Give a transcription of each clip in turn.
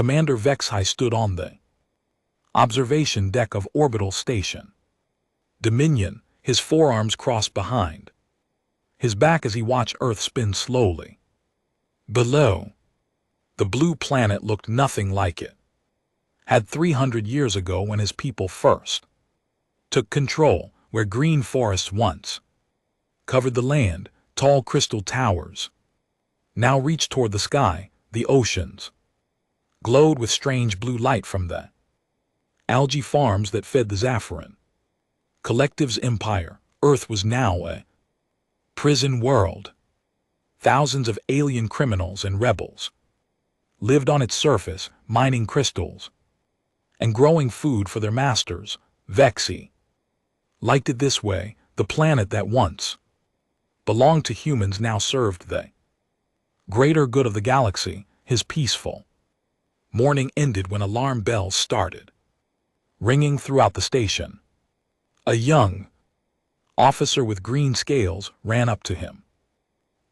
Commander Vexai stood on the observation deck of Orbital Station Dominion, his forearms crossed behind his back as he watched Earth spin slowly. Below, the blue planet looked nothing like it had 300 years ago when his people first took control, where green forests once covered the land. Tall crystal towers now reached toward the sky. The oceans glowed with strange blue light from the algae farms that fed the Zaffiran Collective's empire. Earth was now a prison world. Thousands of alien criminals and rebels lived on its surface, mining crystals and growing food for their masters. Vexi liked it this way. The planet that once belonged to humans now served the greater good of the galaxy. His peaceful morning ended when alarm bells started ringing throughout the station. A young officer with green scales ran up to him,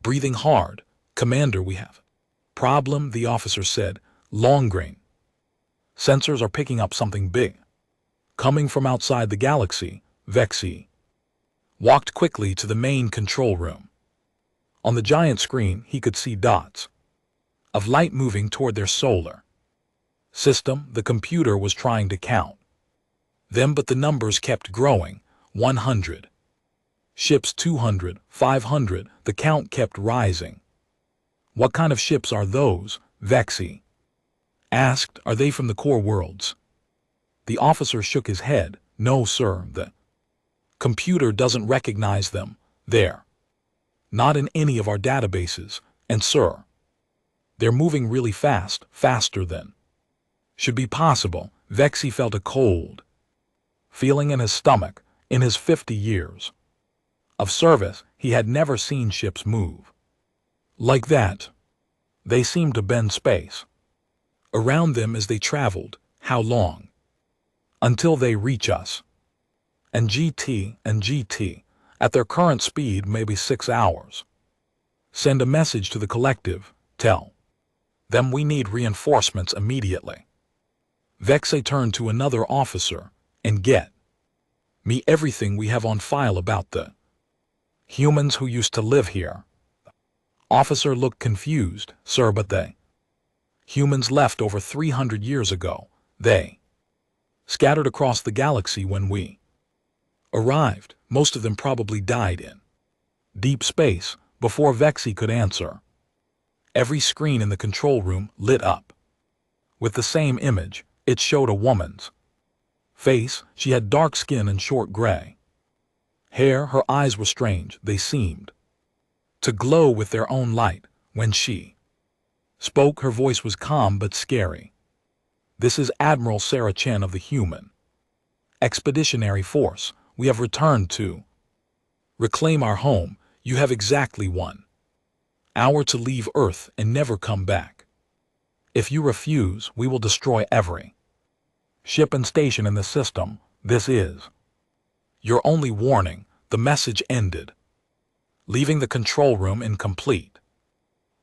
breathing hard. "Commander, we have problem," the officer said. "Long-grain sensors are picking up something big coming from outside the galaxy." Vexi walked quickly to the main control room. On the giant screen, he could see dots of light moving toward their solar system. The computer was trying to count them, but the numbers kept growing. 100 ships, 200, 500. The count kept rising. "What kind of ships are those?" Vexi asked. "Are they from the core worlds?" The officer shook his head. "No, sir, the computer doesn't recognize them. They're not in any of our databases. And sir, they're moving really fast, faster than should be possible." Vexi felt a cold feeling in his stomach. In his 50 years of service, he had never seen ships move like that. They seemed to bend space around them as they traveled. "How long until they reach us?" And GT at their current speed, maybe 6 hours. "Send a message to the collective. Tell them we need reinforcements immediately." Vexi turned to another officer. "And get me everything we have on file about the humans who used to live here." The officer looked confused. "Sir, but they humans left over 300 years ago. They scattered across the galaxy when we arrived. Most of them probably died in deep space." Before Vexi could answer, every screen in the control room lit up with the same image. It showed a woman's face. She had dark skin and short gray hair. Her eyes were strange. They seemed to glow with their own light. When she spoke, her voice was calm but scary. "This is Admiral Sarah Chen of the Human Expeditionary Force. We have returned to reclaim our home. You have exactly 1 hour to leave Earth and never come back. If you refuse, we will destroy every ship and station in the system. This is your only warning." The message ended, leaving the control room in complete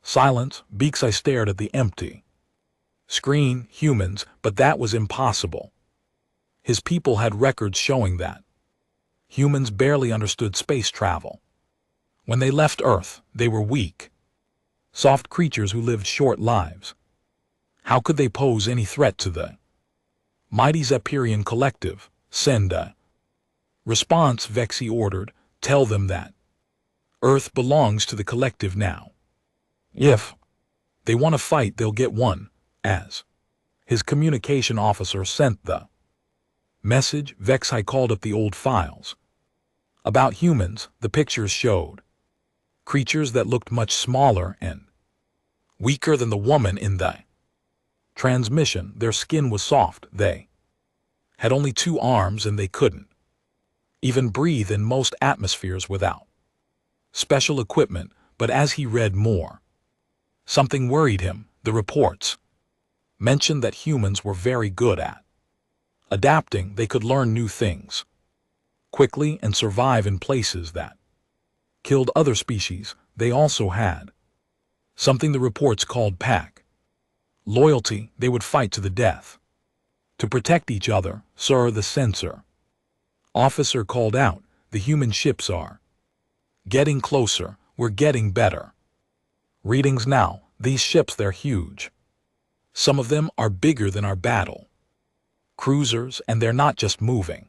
silence. Vexi stared at the empty screen. Humans, but that was impossible. His people had records showing that humans barely understood space travel. When they left Earth, they were weak, soft creatures who lived short lives. How could they pose any threat to the mighty Zephyrian Collective? "Send a response," Vexi ordered. "Tell them that Earth belongs to the Collective now. If they want to fight, they'll get one." As his communication officer sent the message, Vexi called up the old files about humans. The pictures showed creatures that looked much smaller and weaker than the woman in the transmission. Their skin was soft. They had only 2 arms and they couldn't even breathe in most atmospheres without special equipment. But as he read more, something worried him. The reports mentioned that humans were very good at adapting. They could learn new things quickly and survive in places that killed other species. They also had something the reports called pack Loyalty, they would fight to the death. To protect each other, sir, the censor. Officer called out, the human ships are getting closer, we're getting better. Readings now, these ships, they're huge. Some of them are bigger than our battle cruisers, and they're not just moving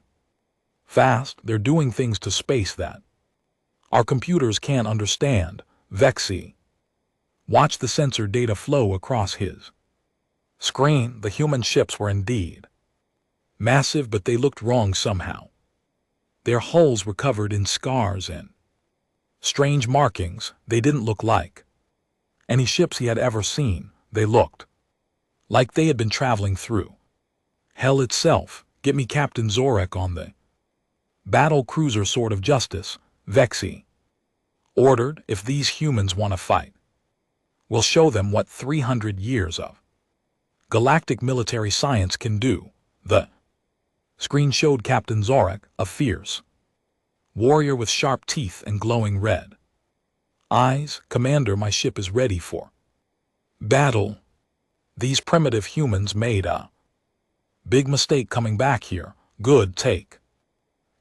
fast, they're doing things to space that our computers can't understand. Vexy. Watch the sensor data flow across his screen. The human ships were indeed massive, but they looked wrong somehow. Their hulls were covered in scars and strange markings. They didn't look like any ships he had ever seen. They looked like they had been traveling through hell itself. Get me Captain Zorek on the battle cruiser. Sword of Justice, Vexy ordered. If these humans want to fight, we'll show them what 300 years of galactic military science can do. The screen showed Captain Zorek, a fierce warrior with sharp teeth and glowing red eyes. Commander, my ship is ready for battle. These primitive humans made a big mistake coming back here. Good, take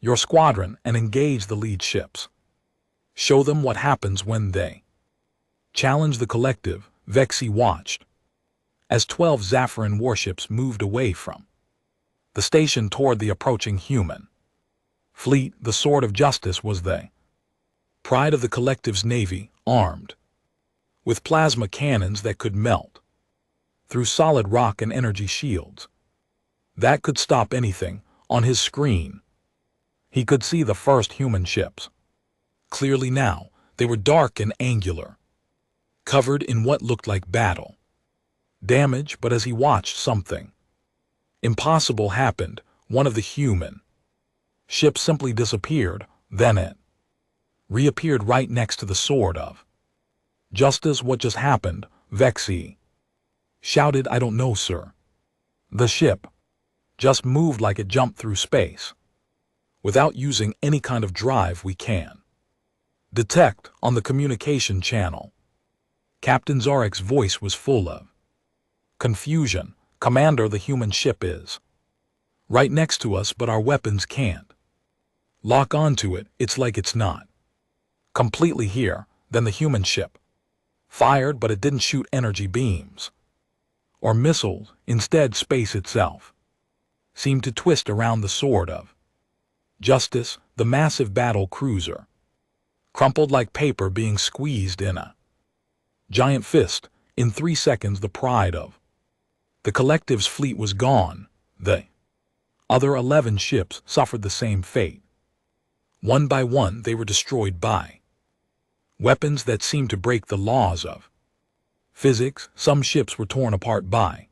your squadron and engage the lead ships. Show them what happens when they challenge the collective. Vexy watched as 12 Zaffiran warships moved away from the station toward the approaching human fleet. The Sword of Justice was the pride of the collective's navy, armed with plasma cannons that could melt through solid rock and energy shields that could stop anything. On his screen, he could see the first human ships clearly now. They were dark and angular, covered in what looked like battle damage. But as he watched, something impossible happened. One of the human ships simply disappeared. Then it reappeared right next to the Sword of Justice. What just happened? Vexy shouted. I don't know, sir. The ship just moved like it jumped through space without using any kind of drive we can detect on the communication channel. Captain Zarek's voice was full of confusion. Commander, the human ship is right next to us, but our weapons can't lock onto it. It's like it's not completely here. Then the human ship fired, but it didn't shoot energy beams or missiles. Instead, space itself seemed to twist around the Sword of Justice. The massive battle cruiser crumpled like paper being squeezed in a giant fist. In 3 seconds, the pride of the collective's fleet was gone. The other 11 ships suffered the same fate. One by one, they were destroyed by weapons that seemed to break the laws of physics. Some ships were torn apart by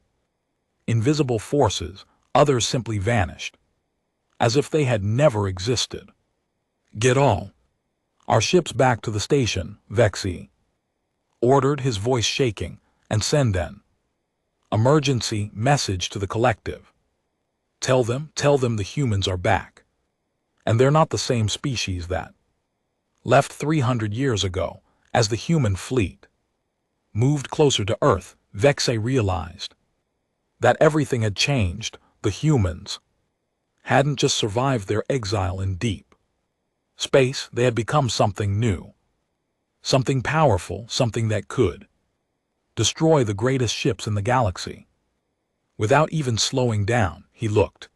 invisible forces. Others simply vanished, as if they had never existed. Get all our ships back to the station, Vexy ordered, his voice shaking, and send an emergency message to the collective. Tell them the humans are back, and they're not the same species that left 300 years ago. As the human fleet moved closer to Earth, Vexy realized that everything had changed. The humans hadn't just survived their exile in deep space, they had become something new, something powerful, something that could destroy the greatest ships in the galaxy. Without even slowing down, he looked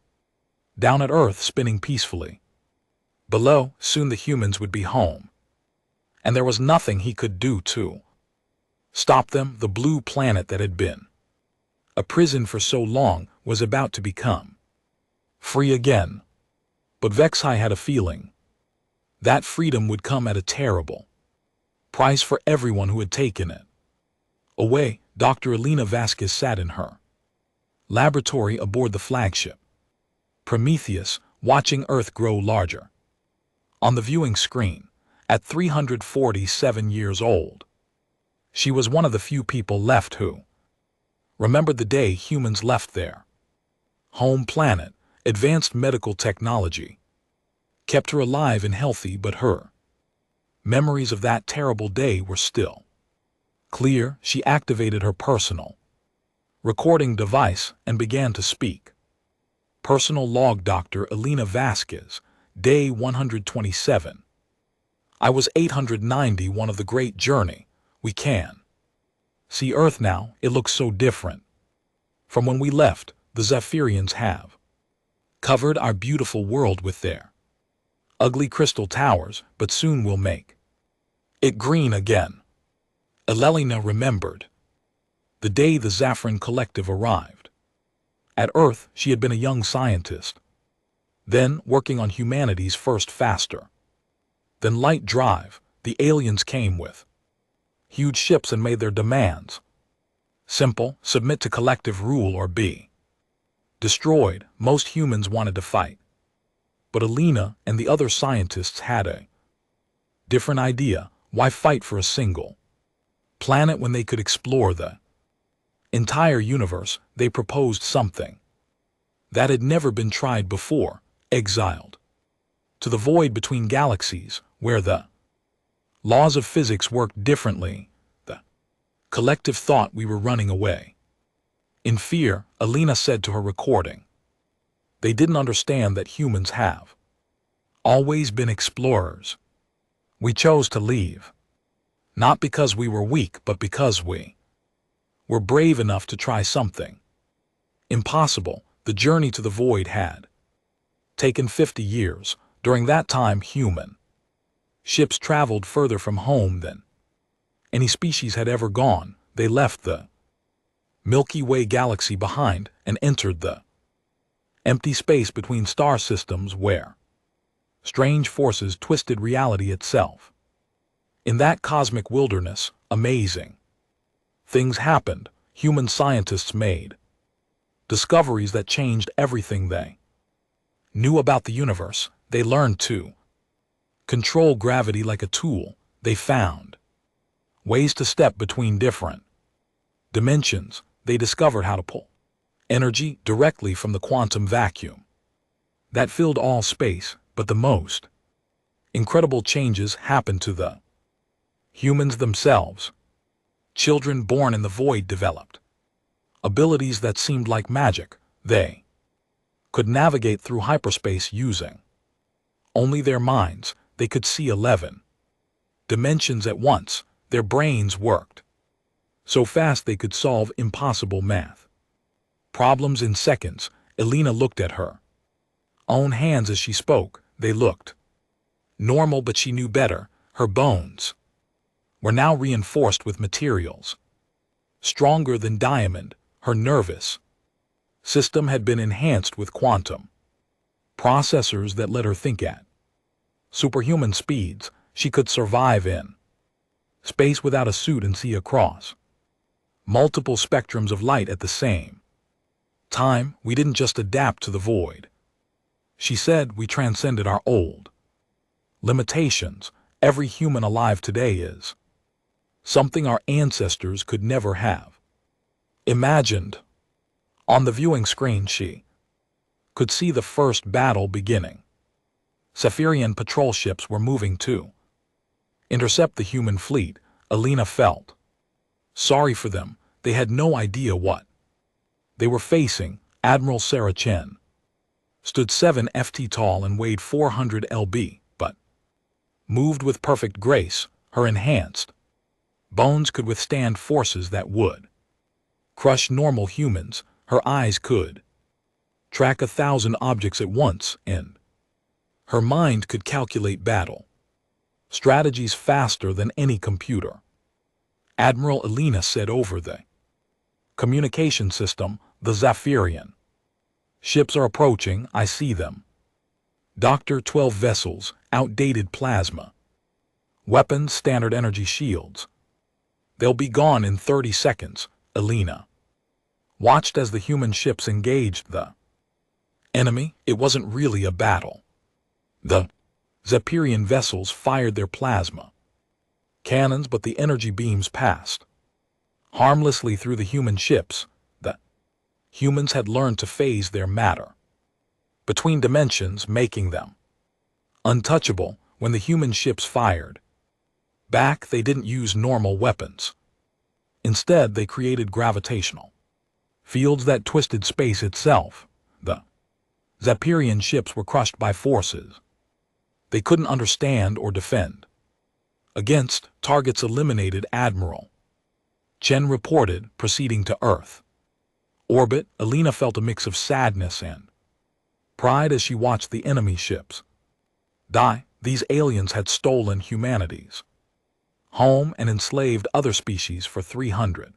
down at Earth, spinning peacefully. Below, soon the humans would be home, and there was nothing he could do to stop them. The blue planet that had been a prison for so long was about to become free again. But Vexy had a feeling that freedom would come at a terrible price for everyone who had taken it away. Dr. Elena Vasquez sat in her laboratory aboard the flagship Prometheus, watching Earth grow larger on the viewing screen. At 347 years old, she was one of the few people left who remembered the day humans left their home planet. Advanced medical technology kept her alive and healthy, but her memories of that terrible day were still clear. She activated her personal recording device and began to speak. Personal log Dr. Elena Vasquez, day 127. I was 890, one of the great journey. We can see Earth now, it looks so different. From when we left, the Zephyrians have covered our beautiful world with their ugly crystal towers, but soon we'll make it green again. Elena remembered the day the Zafran Collective arrived. At Earth, she had been a young scientist, then working on humanity's first faster than light drive. The aliens came with huge ships and made their demands. Simple: submit to collective rule or be destroyed. Most humans wanted to fight, but Elena and the other scientists had a different idea. Why fight for a single planet when they could explore the entire universe? They proposed something that had never been tried before: exiled to the void between galaxies, where the laws of physics worked differently. The collective thought we were running away. In fear, Elena said to her recording, they didn't understand that humans have always been explorers. We chose to leave, not because we were weak, but because we were brave enough to try something impossible. The journey to the void had taken 50 years. During that time, human ships traveled further from home than any species had ever gone. They left the Milky Way galaxy behind and entered the empty space between star systems where strange forces twisted reality itself. In that cosmic wilderness, amazing things happened. Human scientists made discoveries that changed everything they knew about the universe. They learned to control gravity like a tool. They found ways to step between different dimensions. They discovered how to pull energy directly from the quantum vacuum that filled all space. But the most incredible changes happened to the humans themselves. Children born in the void developed abilities that seemed like magic. They could navigate through hyperspace using only their minds. They could see 11 dimensions at once. Their brains worked so fast they could solve impossible math problems in seconds. Elena looked at her own hands as she spoke. They looked normal, but she knew better. Her bones were now reinforced with materials stronger than diamond. Her nervous system had been enhanced with quantum processors that let her think at superhuman speeds. She could survive in space without a suit and see across multiple spectrums of light at the same time. We didn't just adapt to the void, she said. We transcended our old limitations. Every human alive today is something our ancestors could never have imagined. On the viewing screen, she could see the first battle beginning. Zephyrian patrol ships were moving to intercept the human fleet. Elena felt sorry for them. They had no idea what they were facing. Admiral Sarah Chen stood 7 ft tall and weighed 400 lb, but moved with perfect grace. Her enhanced bones could withstand forces that would crush normal humans. Her eyes could track 1,000 objects at once, and her mind could calculate battle strategies faster than any computer. Admiral Elena said over the communication system, the Zephyrian ships are approaching. I see them. Dr. 12 vessels, outdated plasma weapons, standard energy shields. They'll be gone in 30 seconds. Elena watched as the human ships engaged the enemy. It wasn't really a battle. The Zephyrian vessels fired their plasma cannons, but the energy beams passed harmlessly through the human ships. The humans had learned to phase their matter between dimensions, making them untouchable. When the human ships fired back, they didn't use normal weapons. Instead, they created gravitational Fields that twisted space itself. The Zapperian ships were crushed by forces they couldn't understand or defend. Against targets eliminated, Admiral Chen reported, proceeding to Earth. Orbit, Alina felt a mix of sadness and pride as she watched the enemy ships die. These aliens had stolen humanity's home and enslaved other species for 300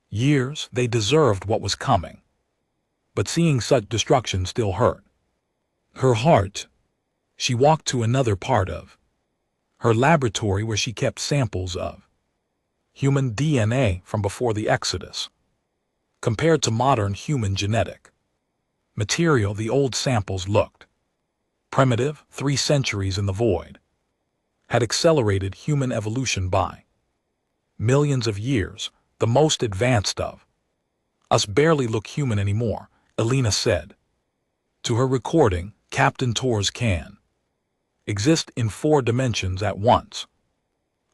years. They deserved what was coming. But seeing such destruction still hurt her heart. She walked to another part of her laboratory where she kept samples of human DNA from before the Exodus. Compared to modern human genetic material, the old samples looked primitive. 3 centuries in the void had accelerated human evolution by millions of years. The most advanced of us barely look human anymore, Alina said. To her recording, Captain Torres can exist in 4 dimensions at once.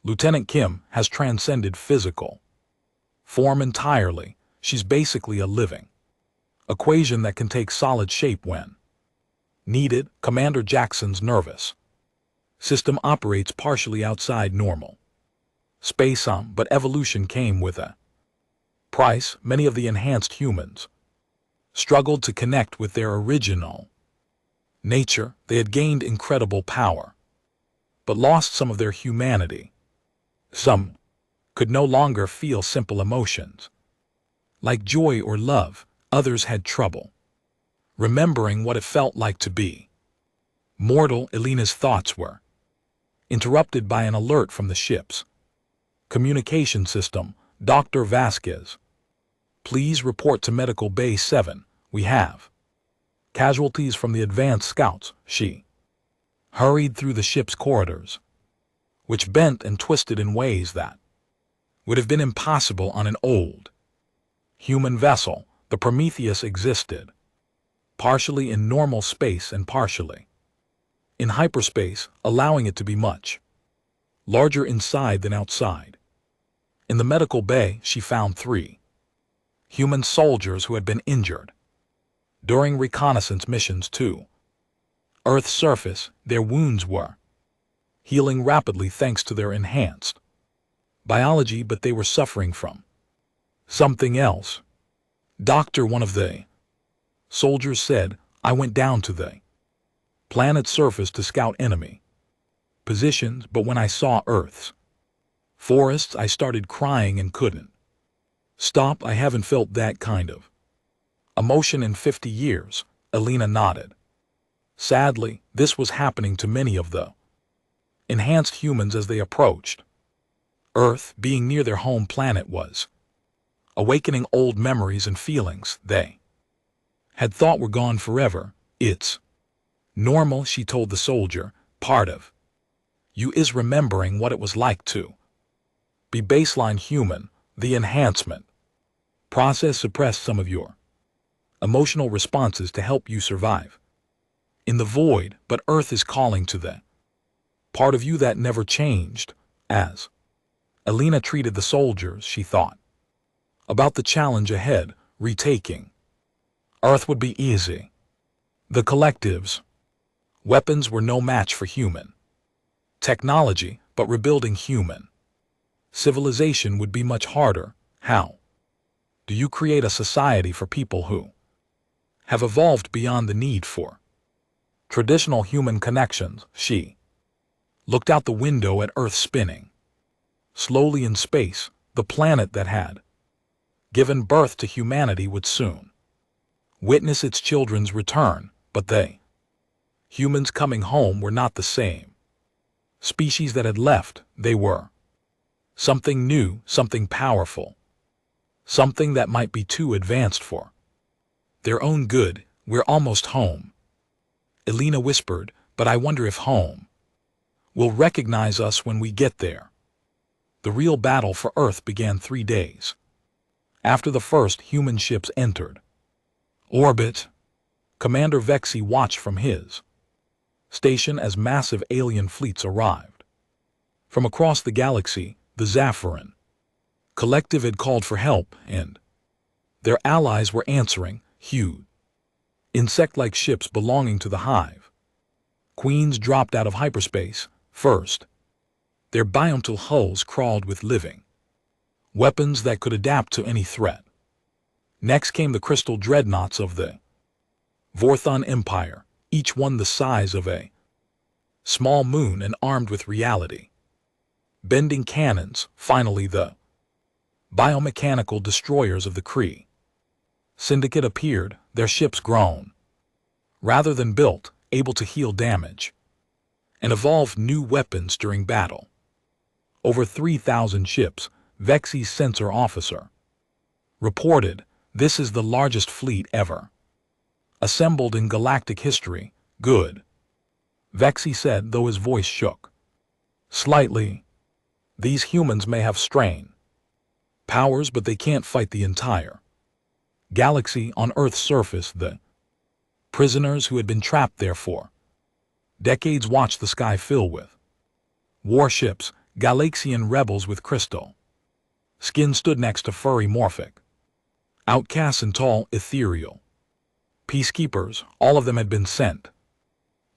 Lieutenant Kim has transcended physical form entirely. She's basically a living equation that can take solid shape when needed. Commander Jackson's nervous system operates partially outside normal space, but evolution came with a price. Many of the enhanced humans struggled to connect with their original nature. They had gained incredible power, but lost some of their humanity. Some could no longer feel simple emotions like joy or love. Others had trouble remembering what it felt like to be mortal. Alina's thoughts were interrupted by an alert from the ship's communication system. Dr. Vasquez, please report to Medical Bay 7. We have casualties from the advanced scouts. She hurried through the ship's corridors, which bent and twisted in ways that would have been impossible on an old human vessel. The Prometheus existed partially in normal space and partially in hyperspace, allowing it to be much larger inside than outside. In the medical bay, she found 3 human soldiers who had been injured during reconnaissance missions to Earth's surface. Their wounds were healing rapidly thanks to their enhanced biology, but they were suffering from something else. Doctor, one of the soldiers said, I went down to the planet's surface to scout enemy positions, but when I saw Earth's forests, I started crying and couldn't stop. I haven't felt that kind of emotion in 50 years. Alina nodded. Sadly, this was happening to many of the enhanced humans as they approached Earth. Being near their home planet was awakening old memories and feelings they had thought were gone forever. It's normal, she told the soldier. Part of you is remembering what it was like to be baseline human. The enhancement process suppressed some of your emotional responses to help you survive in the void, but Earth is calling to the part of you that never changed. As Alina treated the soldiers, she thought about the challenge ahead. Retaking Earth would be easy. The collective's weapons were no match for human technology, but rebuilding human civilization would be much harder. How do you create a society for people who have evolved beyond the need for traditional human connections? She looked out the window at Earth spinning slowly in space. The planet that had given birth to humanity would soon witness its children's return, but they, humans coming home, were not the same species that had left. They were something new, something powerful, something that might be too advanced for their own good. We're almost home, Alina whispered, but I wonder if home will recognize us when we get there. The real battle for Earth began 3 days after the first human ships entered orbit. Commander Vexi watched from his station as massive alien fleets arrived from across the galaxy. The Zaffiran collective had called for help, and Their allies were answering, huge, insect-like ships belonging to the hive. Queens dropped out of hyperspace, first. Their bionicle hulls crawled with living weapons that could adapt to any threat. Next came the crystal dreadnoughts of the Vorthon Empire, each one the size of a small moon and armed with reality bending cannons. Finally, the biomechanical destroyers of the Kree Syndicate appeared, their ships grown rather than built, able to heal damage and evolve new weapons during battle. Over 3,000 ships, Vexi's sensor officer reported, "This is the largest fleet ever assembled in galactic history." "Good," Vexi said, though his voice shook slightly. "These humans may have strain powers, but they can't fight the entire galaxy." On Earth's surface, the prisoners who had been trapped there for decades watched the sky fill with warships. Galaxian rebels with crystal skin stood next to furry morphic outcasts and tall, ethereal peacekeepers. All of them had been sent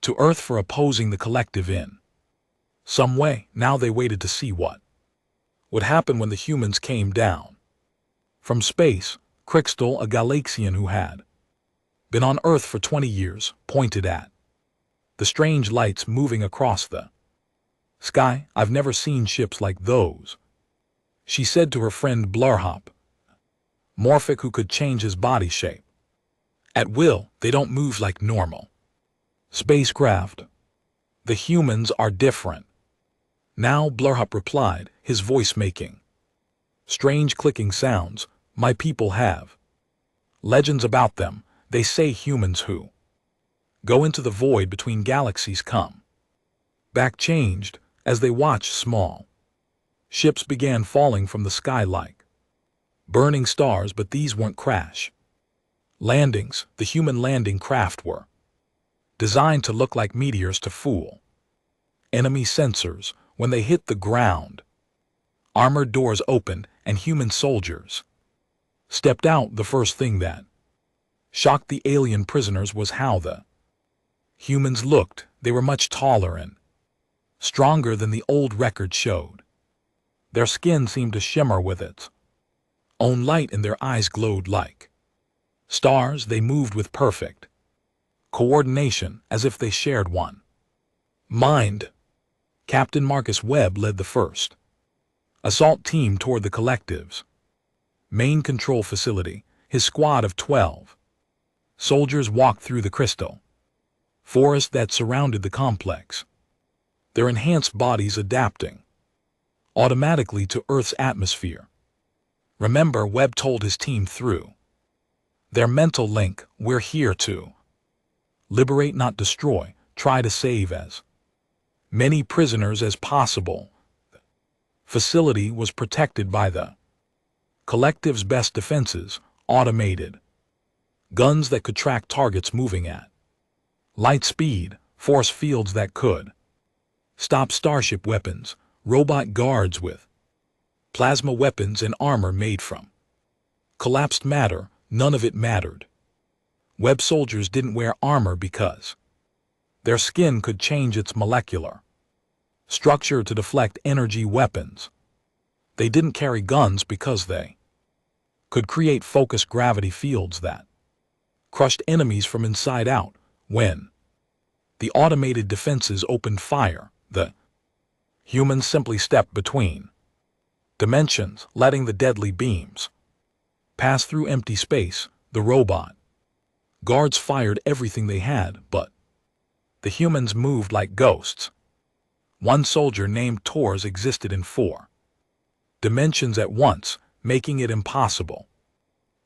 to Earth for opposing the collective in some way. Now they waited to see what would happen when the humans came down from space. Crystal, a Galaxian who had been on Earth for 20 years, pointed at the strange lights moving across the sky. "I've never seen ships like those," she said to her friend Blurhop, morphic who could change his body shape at will. "They don't move like normal spacecraft. The humans are different." Now, Blurhop replied, his voice making strange clicking sounds. "My people have legends about them. They say humans who go into the void between galaxies come back changed." As they watched, small ships began falling from the sky like burning stars, but these weren't crash landings. The human landing craft were designed to look like meteors to fool enemy sensors. When they hit the ground, armored doors opened and human soldiers stepped out. The first thing that shocked the alien prisoners was how the humans looked. They were much taller and stronger than the old record showed. Their skin seemed to shimmer with its own light and their eyes glowed like stars. They moved with perfect coordination, as if they shared one mind. Captain Marcus Webb led the first assault team toward the collective's main control facility. His squad of 12 soldiers walked through the crystal forest that surrounded the complex, their enhanced bodies adapting automatically to Earth's atmosphere. Remember, Webb told his team through their mental link, "We're here to liberate, not destroy. Try to save as many prisoners as possible." The facility was protected by the collective's best defenses, automated guns that could track targets moving at light speed, force fields that could stop starship weapons, robot guards with plasma weapons and armor made from collapsed matter. None of it mattered. Web soldiers didn't wear armor because their skin could change its molecular structure to deflect energy weapons. They didn't carry guns because they could create focused gravity fields that crushed enemies from inside out. When the automated defenses opened fire, the humans simply stepped between dimensions, letting the deadly beams pass through empty space. The robot guards fired everything they had, but the humans moved like ghosts. One soldier named Tors existed in 4 dimensions at once, making it impossible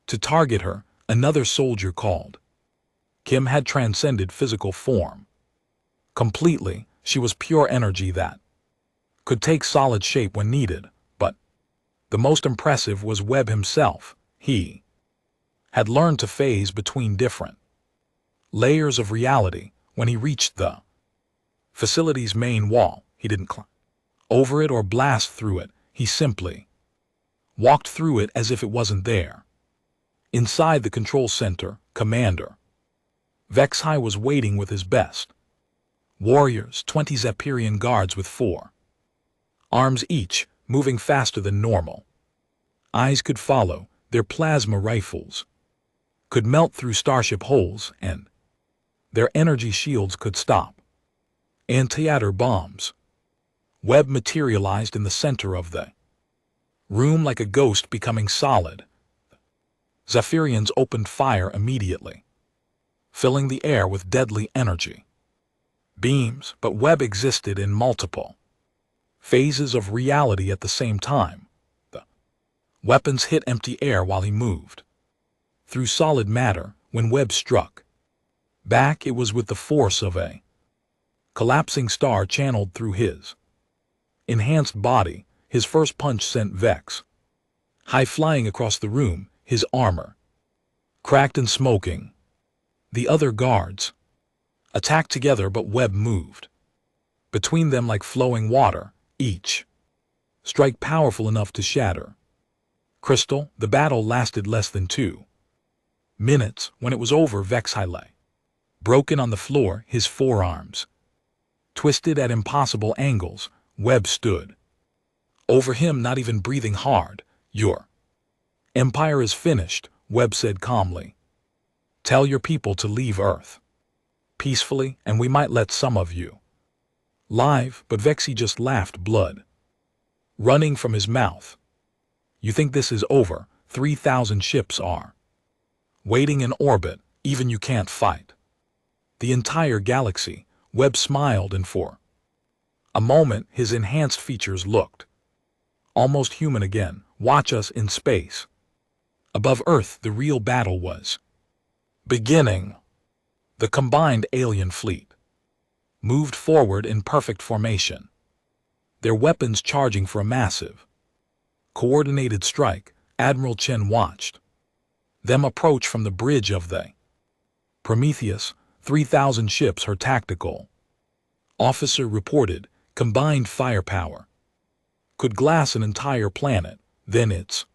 to target her. Another soldier called Kim had transcended physical form completely. She was pure energy that could take solid shape when needed. But the most impressive was Webb himself. He had learned to phase between different layers of reality. When he reached the facility's main wall, he didn't climb over it or blast through it. He simply walked through it as if it wasn't there. Inside the control center, Commander Vexhai was waiting with his best warriors, 20 Zephyrian guards with 4 arms each, moving faster than normal. Eyes could follow, their plasma rifles could melt through starship holes, and their energy shields could stop anti-atter bombs. Webb materialized in the center of the room like a ghost becoming solid. Zephyrians opened fire immediately, filling the air with deadly energy beams, but Webb existed in multiple phases of reality at the same time. The weapons hit empty air while he moved through solid matter. When Webb struck back, it was with the force of a collapsing star channeled through his enhanced body. His first punch sent Vex high flying across the room, his armor cracked and smoking. The other guards attacked together, but Webb moved between them like flowing water, each strike powerful enough to shatter crystal. The battle lasted less than 2 minutes. When it was over, Vexhai lay broken on the floor, his forearms twisted at impossible angles. Webb stood over him, not even breathing hard. Your empire is finished, Webb said calmly. Tell your people to leave Earth peacefully, and we might let some of you live. But Vexi just laughed, blood running from his mouth. You think this is over? 3,000 ships are waiting in orbit. Even you can't fight the entire galaxy. Webb smiled, and for a moment his enhanced features looked almost human again. Watch us in space. Above Earth, the real battle was beginning. The combined alien fleet moved forward in perfect formation, their weapons charging for a massive, coordinated strike. Admiral Chen watched them approach from the bridge of the Prometheus. 3,000 ships, her tactical officer reported. Combined firepower could glass an entire planet. Then it's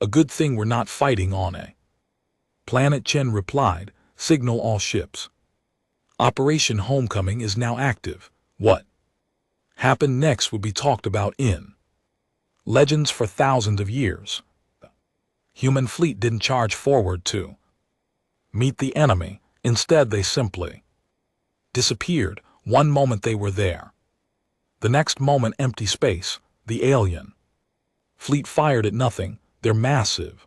a good thing we're not fighting on a planet, Chen replied. Signal all ships. Operation Homecoming is now active. What happened next would be talked about in legends for thousands of years. The human fleet didn't charge forward to meet the enemy. Instead, they simply disappeared. One moment they were there, the next moment empty space. The alien fleet fired at nothing, their massive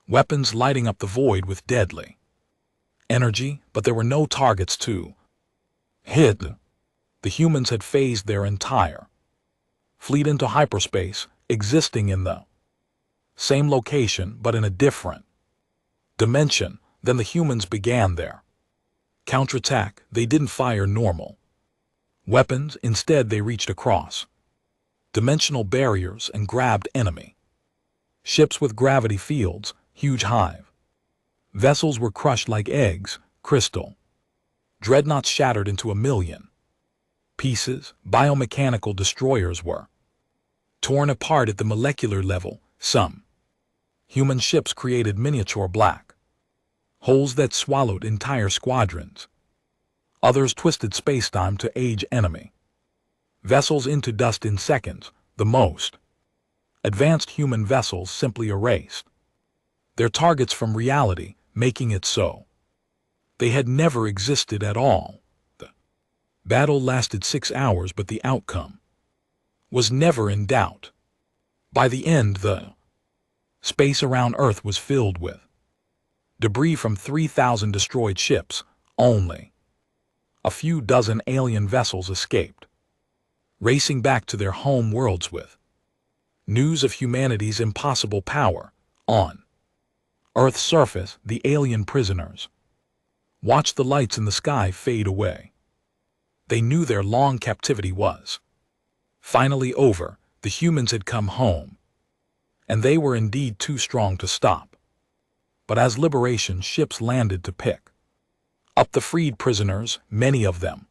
weapons lighting up the void with deadly energy, but there were no targets to hit. The humans had phased their entire fleet into hyperspace, existing in the same location but in a different dimension. Then the humans began their counterattack. They didn't fire normal weapons. Instead, they reached across dimensional barriers and grabbed enemy ships with gravity fields. Huge hive vessels were crushed like eggs. Crystal dreadnoughts shattered into 1,000,000 pieces. Biomechanical destroyers were torn apart at the molecular level. Some human ships created miniature black holes that swallowed entire squadrons. Others twisted spacetime to age enemy vessels into dust in seconds. The most advanced human vessels simply erased their targets from reality, making it so they had never existed at all. The battle lasted 6 hours, but the outcome was never in doubt. By the end, the space around Earth was filled with debris from 3,000 destroyed ships. Only a few dozen alien vessels escaped, racing back to their home worlds with news of humanity's impossible power. On Earth's surface, the alien prisoners watched the lights in the sky fade away. They knew their long captivity was finally over. The humans had come home, and they were indeed too strong to stop. But as liberation ships landed to pick up the freed prisoners, many of them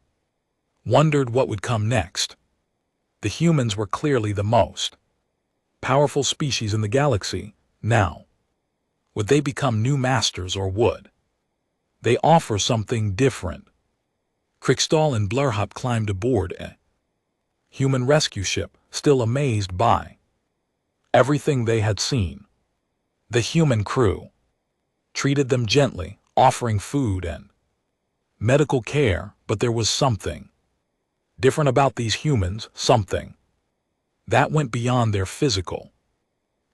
wondered what would come next. The humans were clearly the most powerful species in the galaxy now. Would they become new masters or would they offer something different? Krikstal and Blurhop climbed aboard a human rescue ship, still amazed by everything they had seen. The human crew treated them gently, offering food and medical care, but there was something different about these humans, something that went beyond their physical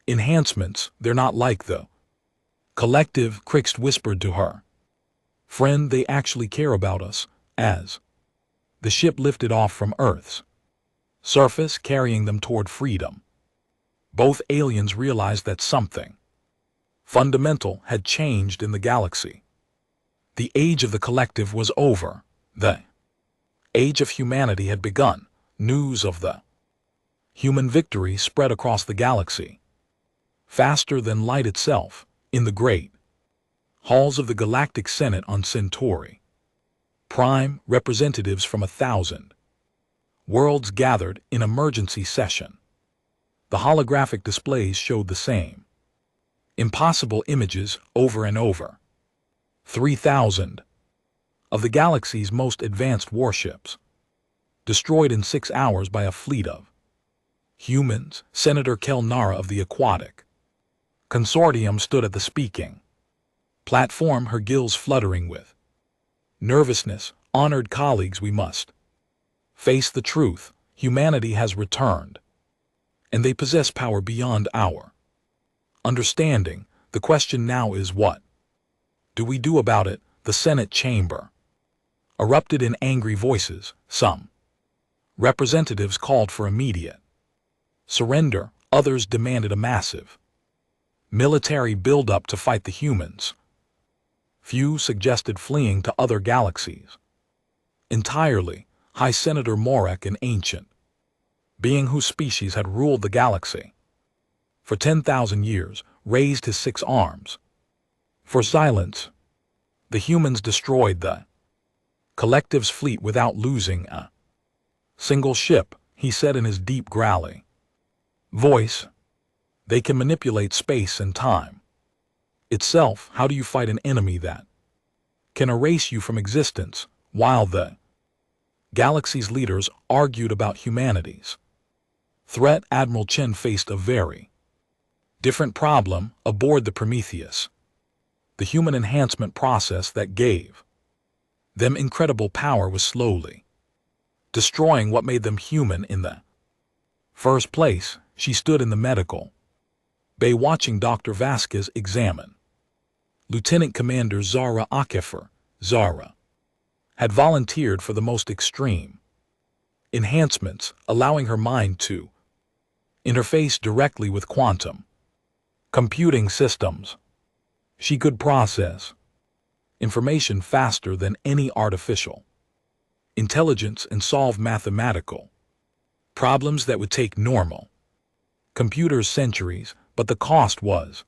enhancements. They're not like the collective, Krixt whispered to her friend. They actually care about us. As the ship lifted off from Earth's surface, carrying them toward freedom, both aliens realized that something fundamental had changed in the galaxy. The age of the collective was over. The age of humanity had begun. News of the human victory spread across the galaxy, faster than light itself. In the great halls of the Galactic Senate on Centauri Prime, representatives from 1,000 worlds gathered in emergency session. The holographic displays showed the same impossible images over and over. 3,000 of the galaxy's most advanced warships, destroyed in 6 hours by a fleet of humans. Senator Kelnara of the Aquatic Consortium stood at the speaking platform, her gills fluttering with nervousness. Honored colleagues, we must face the truth. Humanity has returned, and they possess power beyond our understanding. The question now is, what do we do about it? The Senate chamber erupted in angry voices. Some representatives called for immediate surrender. Others demanded a massive military buildup to fight the humans. Few suggested fleeing to other galaxies entirely. High Senator Morek, an ancient being whose species had ruled the galaxy for 10,000 years, raised his 6 arms for silence. The humans destroyed the collective's fleet without losing a single ship, he said in his deep growly voice. They can manipulate space and time itself. How do you fight an enemy that can erase you from existence? While the galaxy's leaders argued about humanity's threat, Admiral Chen faced a very different problem aboard the Prometheus. The human enhancement process that gave them incredible power was slowly destroying what made them human in the first place. She stood in the medical bay watching Dr. Vasquez examine Lieutenant Commander Zara Akefer. Zara had volunteered for the most extreme enhancements, allowing her mind to interface directly with quantum computing systems. She could process information faster than any artificial intelligence and solve mathematical problems that would take normal computers centuries. But the cost was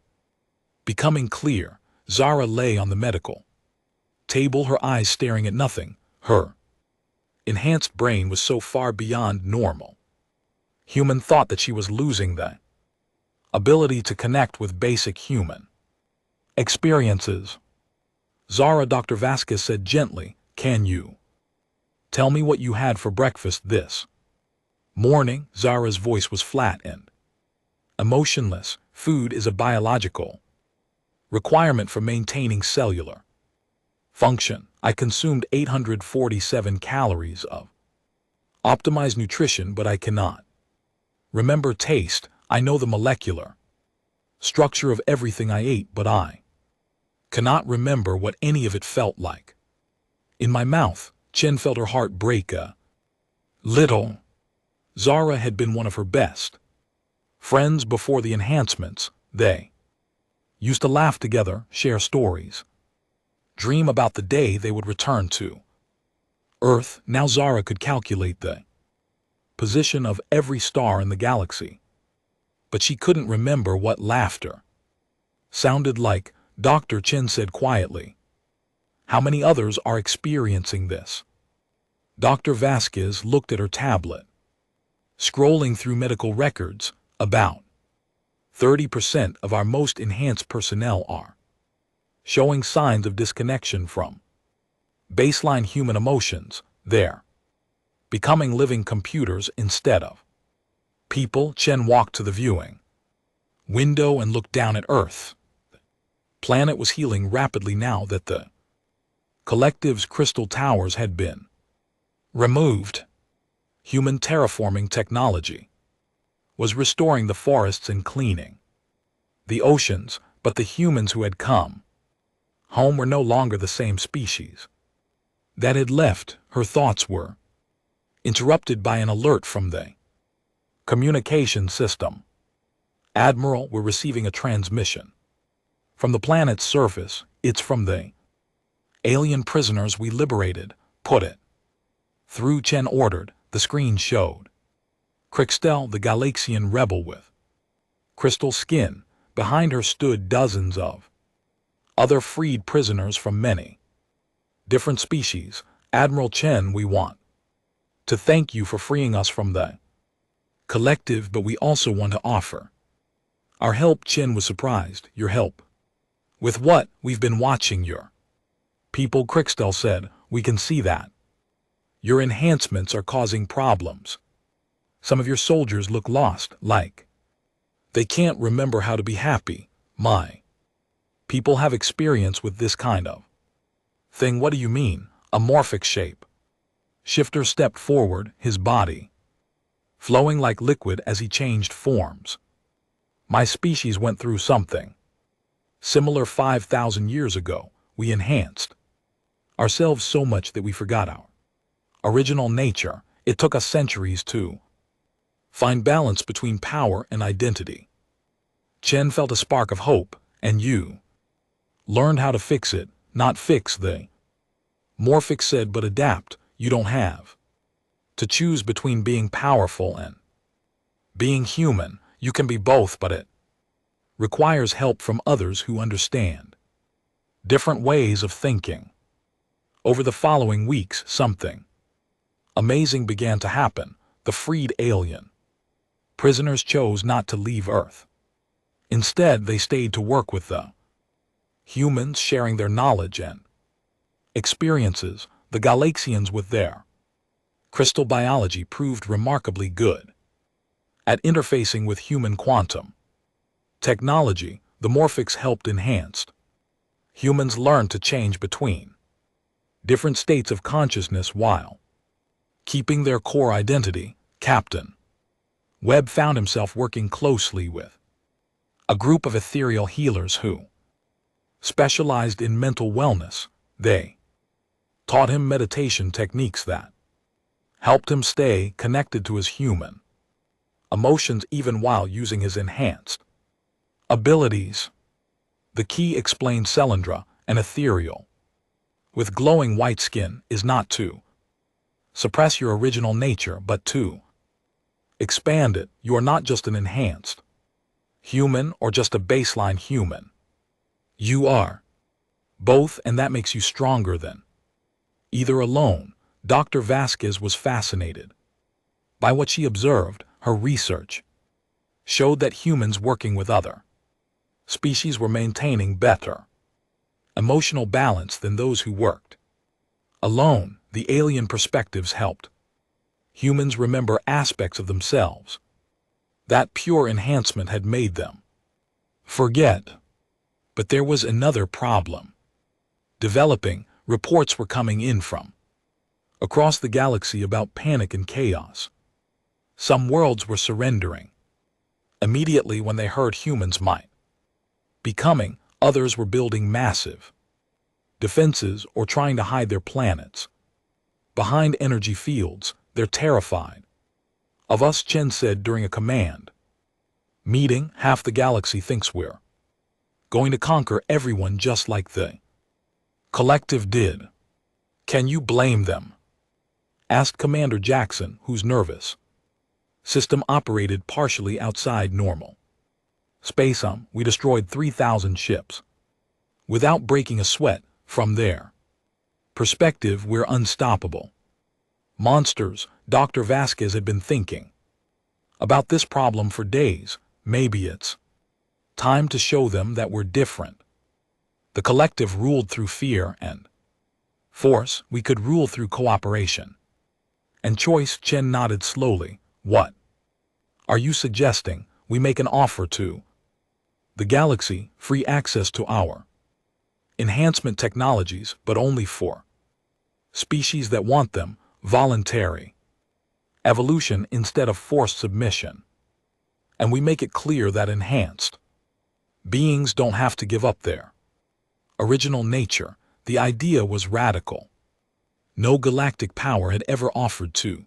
becoming clear. Zara lay on the medical table, her eyes staring at nothing. Her enhanced brain was so far beyond normal human thought that she was losing the ability to connect with basic human experiences. Zara, Dr. Vasquez said gently, can you tell me what you had for breakfast this morning? Zara's voice was flat and emotionless. Food is a biological requirement for maintaining cellular function. I consumed 847 calories of optimized nutrition, but I cannot remember taste. I know the molecular structure of everything I ate, but I cannot remember what any of it felt like in my mouth. Chen felt her heart break a little. Zara had been one of her best friends before the enhancements. They used to laugh together, share stories, dream about the day they would return to Earth. Now Zara could calculate the position of every star in the galaxy, but she couldn't remember what laughter sounded like. Dr. Chen said quietly, how many others are experiencing this? Dr. Vasquez looked at her tablet, scrolling through medical records. About 30% of our most enhanced personnel are showing signs of disconnection from baseline human emotions. They're becoming living computers instead of people. Chen walked to the viewing window and looked down at Earth. The planet was healing rapidly now that the collective's crystal towers had been removed. Human terraforming technology was restoring the forests and cleaning the oceans, but the humans who had come home were no longer the same species that had left. Her thoughts were interrupted by an alert from the communication system. Admiral, we're receiving a transmission from the planet's surface. It's from the alien prisoners we liberated. Put it through, Chen ordered. The screen showed Crixtel, the Galaxian rebel with crystal skin. Behind her stood dozens of other freed prisoners from many different species. Admiral Chen, we want to thank you for freeing us from the collective, but we also want to offer our help. Chen was surprised. Your help? With what? We've been watching your people, Crixtel said. We can see that your enhancements are causing problems. Some of your soldiers look lost, like they can't remember how to be happy. My people have experience with this kind of thing. What do you mean? A morphic shape shifter stepped forward, his body flowing like liquid as he changed forms. My species went through something similar 5,000 years ago. We enhanced ourselves so much that we forgot our original nature. It took us centuries to find balance between power and identity. Chen felt a spark of hope. And you learned how to fix it, not fix the morphic said, but adapt. You don't have to choose between being powerful and being human. You can be both, but it requires help from others who understand different ways of thinking. Over the following weeks, something amazing began to happen. The freed alien prisoners chose not to leave Earth. Instead, they stayed to work with the humans, sharing their knowledge and experiences. The Galaxians, with their crystal biology, proved remarkably good at interfacing with human quantum technology. The morphics helped enhance humans learn to change between different states of consciousness while keeping their core identity. Captain Webb found himself working closely with a group of ethereal healers who specialized in mental wellness. They taught him meditation techniques that helped him stay connected to his human emotions even while using his enhanced abilities. The key, explained Selendra, an ethereal with glowing white skin, is not to suppress your original nature, but to expand it. You are not just an enhanced human or just a baseline human. You are both, and that makes you stronger than either alone. Dr. Vasquez was fascinated by what she observed. Her research showed that humans working with other species were maintaining better emotional balance than those who worked alone. The alien perspectives helped humans remember aspects of themselves that pure enhancement had made them forget. But there was another problem developing. Reports were coming in from across the galaxy about panic and chaos. Some worlds were surrendering immediately when they heard humans might be coming. Others were building massive defenses or trying to hide their planets behind energy fields. They're terrified of us, Chen said during a command meeting. Half the galaxy thinks we're going to conquer everyone just like the collective did. Can you blame them? Asked Commander Jackson, whose nervous system operated partially outside normal space. We destroyed 3,000 ships without breaking a sweat. From their perspective, we're unstoppable monsters. Dr. Vasquez had been thinking about this problem for days. Maybe it's Time to show them that we're different. The collective ruled through fear and force. We could rule through cooperation and choice. Chen nodded slowly. What are you suggesting? We make an offer to the galaxy, free access to our enhancement technologies, but only for species that want them, voluntary evolution instead of forced submission. And we make it clear that enhanced beings don't have to give up their original nature. The idea was radical. No galactic power had ever offered to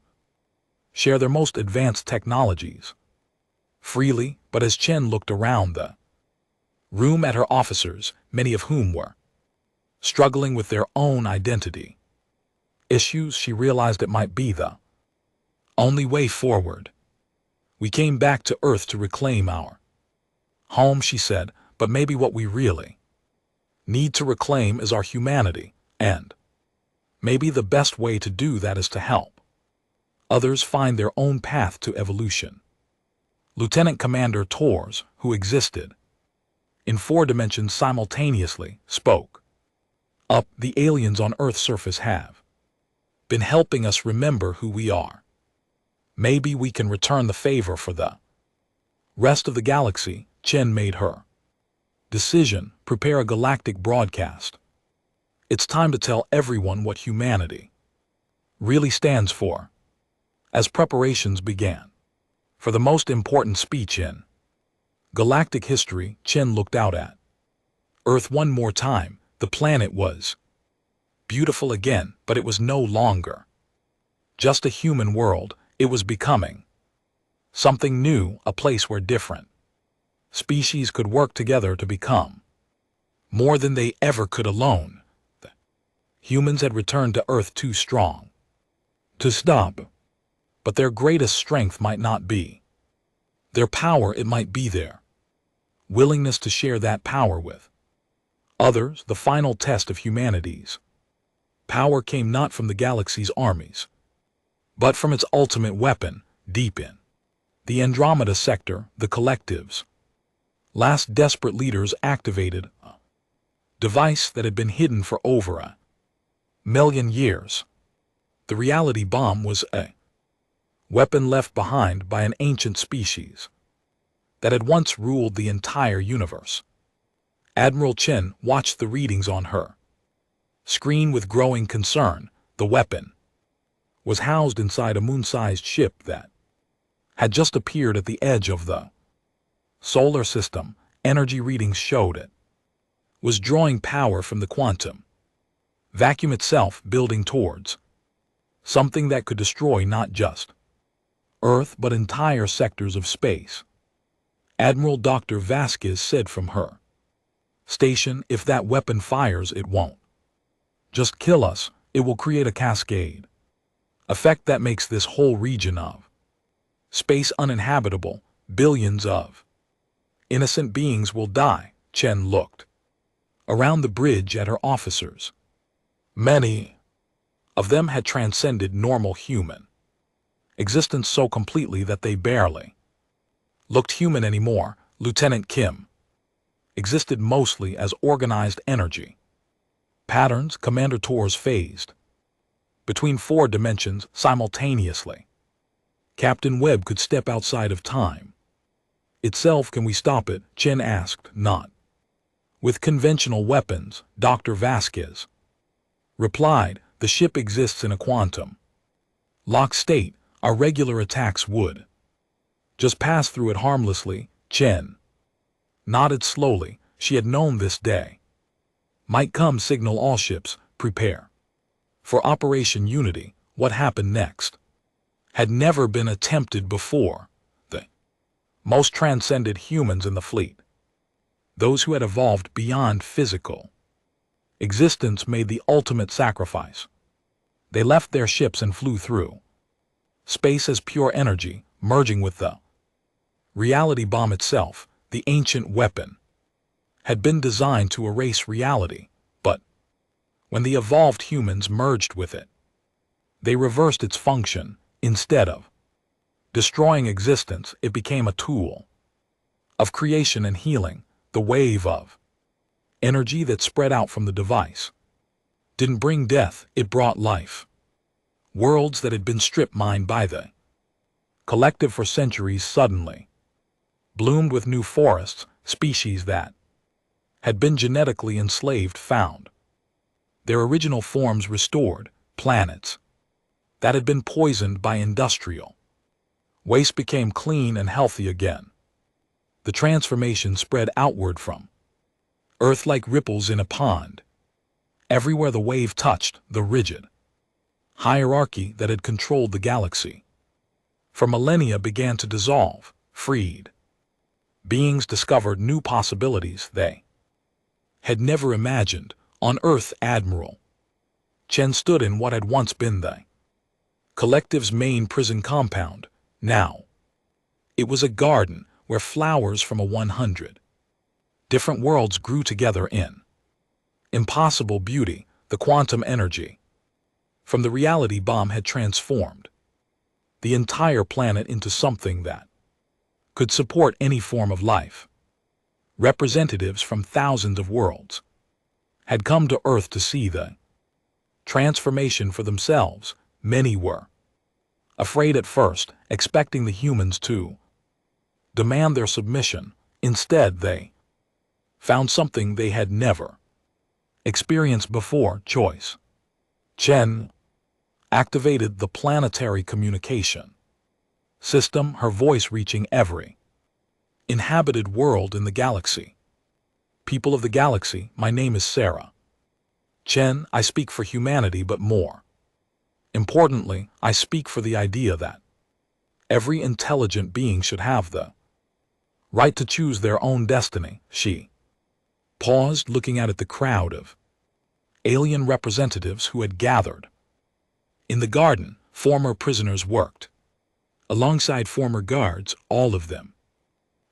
share their most advanced technologies freely, but as Chen looked around the room at her officers, many of whom were struggling with their own identity issues, she realized it might be the only way forward. We came back to Earth to reclaim our home, she said, but maybe what we really need to reclaim is our humanity, and maybe the best way to do that is to help others find their own path to evolution. Lieutenant Commander Tors, who existed in 4 dimensions simultaneously, spoke up. The aliens on Earth's surface have been helping us remember who we are. Maybe we can return the favor for the rest of the galaxy. Chen made her decision. Prepare a galactic broadcast. It's time to tell everyone what humanity really stands for. As preparations began for the most important speech in galactic history, Chen looked out at Earth one more time. The planet was beautiful again, but it was no longer just a human world. It was becoming something new, a place where different species could work together to become more than they ever could alone. The humans had returned to Earth too strong to stop, but their greatest strength might not be their power, it might be their willingness to share that power with others. The final test of humanity's power came not from the galaxy's armies, but from its ultimate weapon, deep in the Andromeda sector. The collective's last desperate leaders activated a device that had been hidden for over 1,000,000 years. The reality bomb was a weapon left behind by an ancient species that had once ruled the entire universe. Admiral Chen watched the readings on her screen with growing concern. The weapon was housed inside a moon-sized ship that had just appeared at the edge of the solar system. Energy readings showed it was drawing power from the quantum vacuum itself, building towards something that could destroy not just Earth but entire sectors of space. Admiral Dr. Vasquez said from her station, if that weapon fires, it won't just kill us, it will create a cascade effect that makes this whole region of space uninhabitable. Billions of innocent beings will die. Chen looked around the bridge at her officers. Many of them had transcended normal human existence so completely that they barely looked human anymore. Lieutenant Kim existed mostly as organized energy patterns. Commander Tors phased between 4 dimensions simultaneously. Captain Webb could step outside of time itself. Can we stop it? Chen asked. Not with conventional weapons, Dr. Vasquez replied. The ship exists in a quantum lock state. Our regular attacks would just pass through it harmlessly. Chen nodded slowly. She had known this day might come. Signal all ships, prepare for Operation Unity. What happened next had never been attempted before. The most transcended humans in the fleet, those who had evolved beyond physical existence, made the ultimate sacrifice. They left their ships and flew through space as pure energy, merging with the reality bomb itself. The ancient weapon had been designed to erase reality, but when the evolved humans merged with it, they reversed its function. Instead of destroying existence, it became a tool of creation and healing, the wave of energy that spread out from the device didn't bring death, it brought life. Worlds that had been strip-mined by the collective for centuries suddenly bloomed with new forests, species that had been genetically enslaved found their original forms restored, planets that had been poisoned by industrial waste became clean and healthy again. The transformation spread outward from Earth like ripples in a pond. Everywhere the wave touched, the rigid hierarchy that had controlled the galaxy for millennia began to dissolve, freed. Beings discovered new possibilities they had never imagined. On Earth, Admiral Chen stood in what had once been the collective's main prison compound. Now, it was a garden where flowers from 100 different worlds grew together in impossible beauty. The quantum energy from the reality bomb had transformed the entire planet into something that could support any form of life. Representatives from thousands of worlds had come to Earth to see the transformation for themselves. Many were afraid at first, expecting the humans to demand their submission. Instead, they found something they had never experienced before: choice. Chen activated the planetary communication system, her voice reaching every inhabited world in the galaxy. People of the galaxy, my name is Sarah Chen. I speak for humanity, but more importantly, I speak for the idea that every intelligent being should have the right to choose their own destiny. She paused, looking out at the crowd of alien representatives who had gathered in the garden. Former prisoners worked alongside former guards, all of them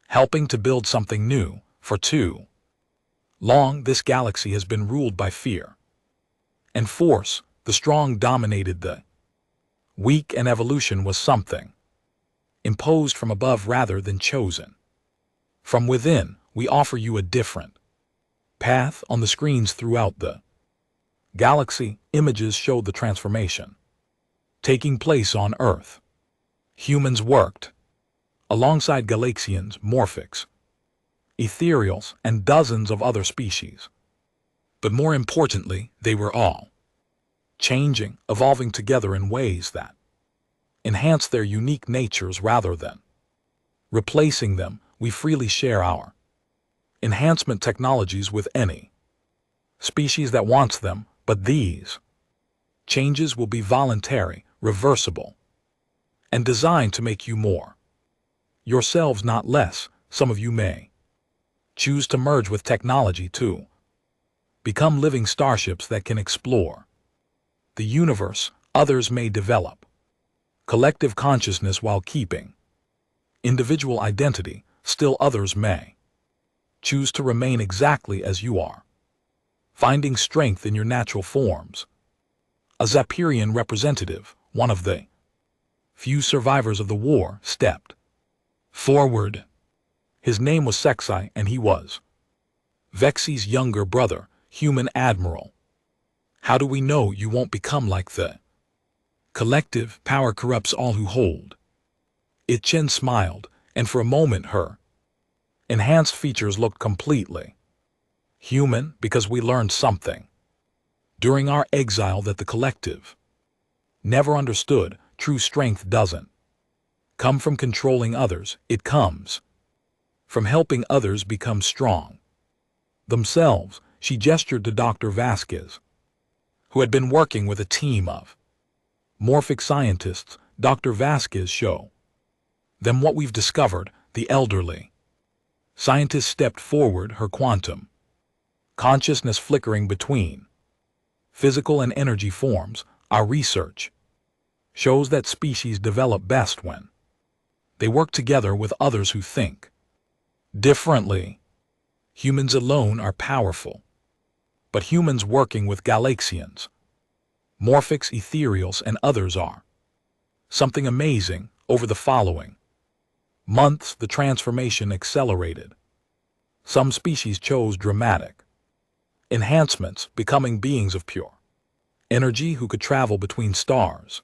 helping to build something new. For too long, this galaxy has been ruled by fear and force. The strong dominated the weak, and evolution was something imposed from above rather than chosen from within. We offer you a different path. On the screens throughout the galaxy, images showed the transformation taking place on Earth. Humans worked alongside Galaxians, Morphics, Ethereals, and dozens of other species. But more importantly, they were all changing, evolving together in ways that enhance their unique natures rather than replacing them. We freely share our enhancement technologies with any species that wants them, but these changes will be voluntary, reversible, and designed to make you more yourselves, not less. Some of you may choose to merge with technology to become living starships that can explore the universe. Others may develop collective consciousness while keeping individual identity. Still others may choose to remain exactly as you are, finding strength in your natural forms. A Zapirian representative, one of the few survivors of the war, stepped forward. His name was Sexai, and he was Vexi's younger brother. Human Admiral, how do we know you won't become like the collective? Power corrupts all who hold it. Chen smiled, and for a moment her enhanced features looked completely human, because we learned something during our exile that the collective never understood. True strength doesn't come from controlling others, it comes from helping others become strong themselves. She gestured to Dr. Vasquez, who had been working with a team of morphic scientists. Dr. Vasquez, show them what we've discovered. The elderly scientist stepped forward, her quantum consciousness flickering between physical and energy forms. Our research shows that species develop best when they work together with others who think differently. Humans alone are powerful, but humans working with Galaxians, Morphics, Ethereals, and others are something amazing. Over the following Months, the transformation accelerated. Some species chose dramatic enhancements, becoming beings of pure energy who could travel between stars.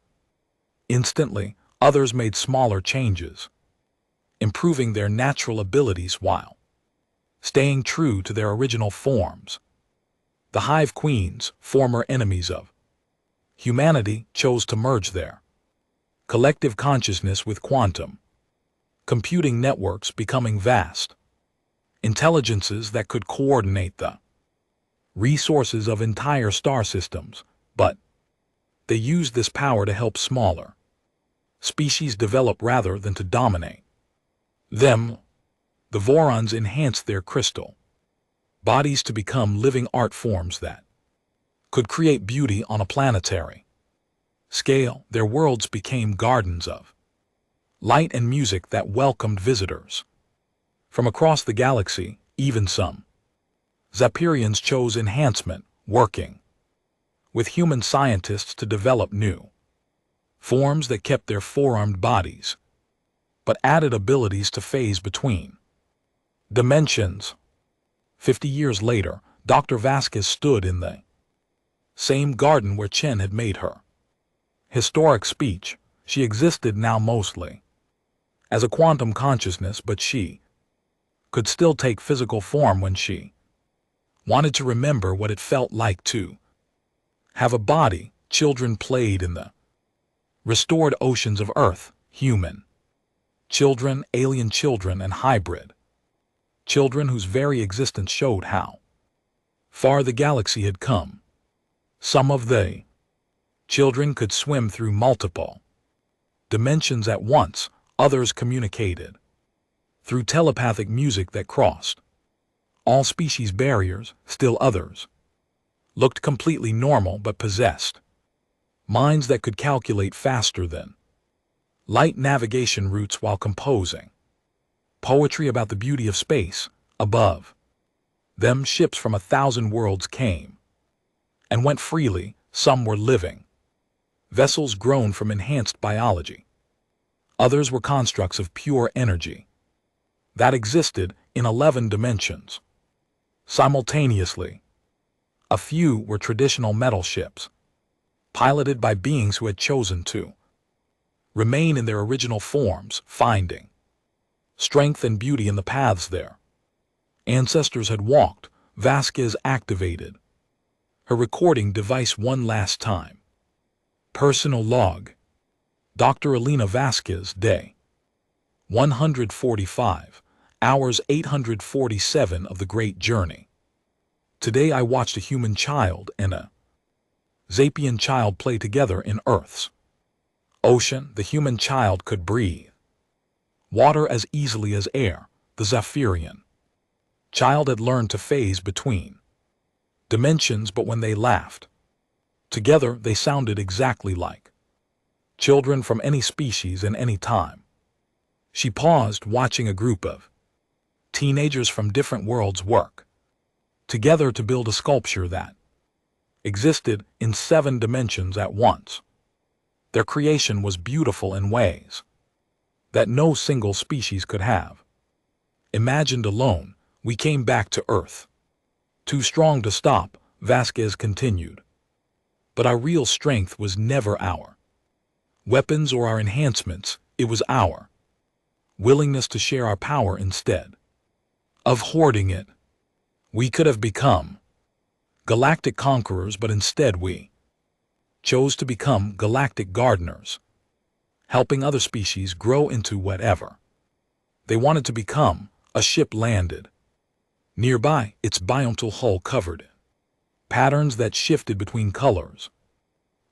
Instantly, others made smaller changes, improving their natural abilities while staying true to their original forms. The hive queens, former enemies of humanity, chose to merge their collective consciousness with quantum computing networks, becoming vast intelligences that could coordinate the resources of entire star systems, but they used this power to help smaller species develop rather than to dominate them. The Vorons enhanced their crystal bodies to become living art forms that could create beauty on a planetary scale. Their worlds became gardens of light and music that welcomed visitors from across the galaxy. Even some Zapirians chose enhancement, working with human scientists to develop new forms that kept their four-armed bodies, but added abilities to phase between dimensions. 50 years later, Dr. Vasquez stood in the same garden where Chen had made her historic speech. She existed now mostly as a quantum consciousness, but she could still take physical form when she wanted to remember what it felt like to have a body. Children played in the restored oceans of Earth, human children, alien children, and hybrid children whose very existence showed how far the galaxy had come. Some of the children could swim through multiple dimensions at once. Others communicated through telepathic music that crossed all species barriers. Still others looked completely normal but possessed minds that could calculate faster than light, navigation routes while composing poetry about the beauty of space. Above them, ships from 1,000 worlds came and went freely. Some were living vessels grown from enhanced biology. Others were constructs of pure energy that existed in 11 dimensions simultaneously. A few were traditional metal ships, piloted by beings who had chosen to remain in their original forms, finding strength and beauty in the paths their ancestors had walked. Vasquez activated her recording device one last time. Personal log. Dr. Elena Vasquez, day 145, hours 847 of the Great Journey. Today I watched a human child and a Zapian child play together in Earth's ocean. The human child could breathe water as easily as air. The Zephyrian child had learned to phase between dimensions, but when they laughed together, they sounded exactly like children from any species and any time. She paused, watching a group of teenagers from different worlds work together to build a sculpture that existed in 7 dimensions at once. Their creation was beautiful in ways that no single species could have imagined alone. We came back to Earth, too strong to stop, Vasquez continued. But our real strength was never our weapons or our enhancements. It was our willingness to share our power instead of hoarding it. We could have become galactic conquerors, but instead we chose to become galactic gardeners, helping other species grow into whatever they wanted to become. A ship landed nearby, its bionicle hull covered in patterns that shifted between colors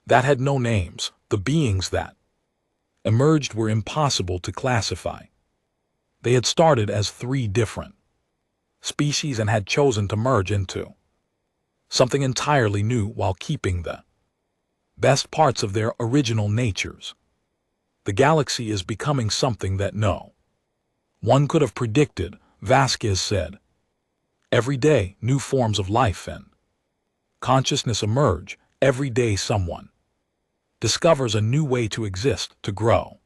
that had no names. The beings that emerged were impossible to classify. They had started as 3 different species and had chosen to merge into something entirely new while keeping the best parts of their original natures. The galaxy is becoming something that no one could have predicted, Vasquez said. Every day, new forms of life and consciousness emerge. Every day someone discovers a new way to exist, to grow,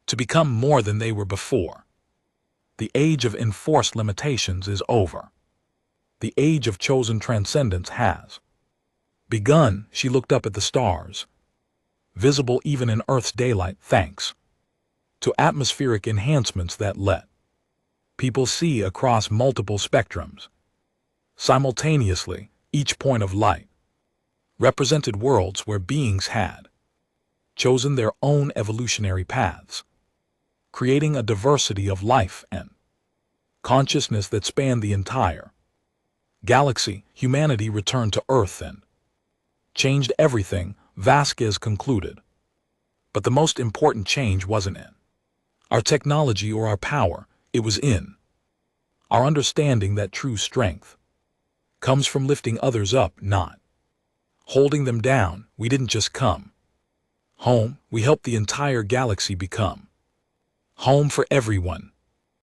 to become more than they were before. The age of enforced limitations is over. The age of chosen transcendence has begun. She looked up at the stars, visible even in Earth's daylight thanks to atmospheric enhancements that let people see across multiple spectrums. Simultaneously, each point of light represented worlds where beings had chosen their own evolutionary paths, creating a diversity of life and consciousness that spanned the entire galaxy. Humanity returned to Earth and changed everything, Vasquez concluded. But the most important change wasn't in our technology or our power, it was in our understanding that true strength comes from lifting others up, not holding them down. We didn't just come home, we helped the entire galaxy become home for everyone.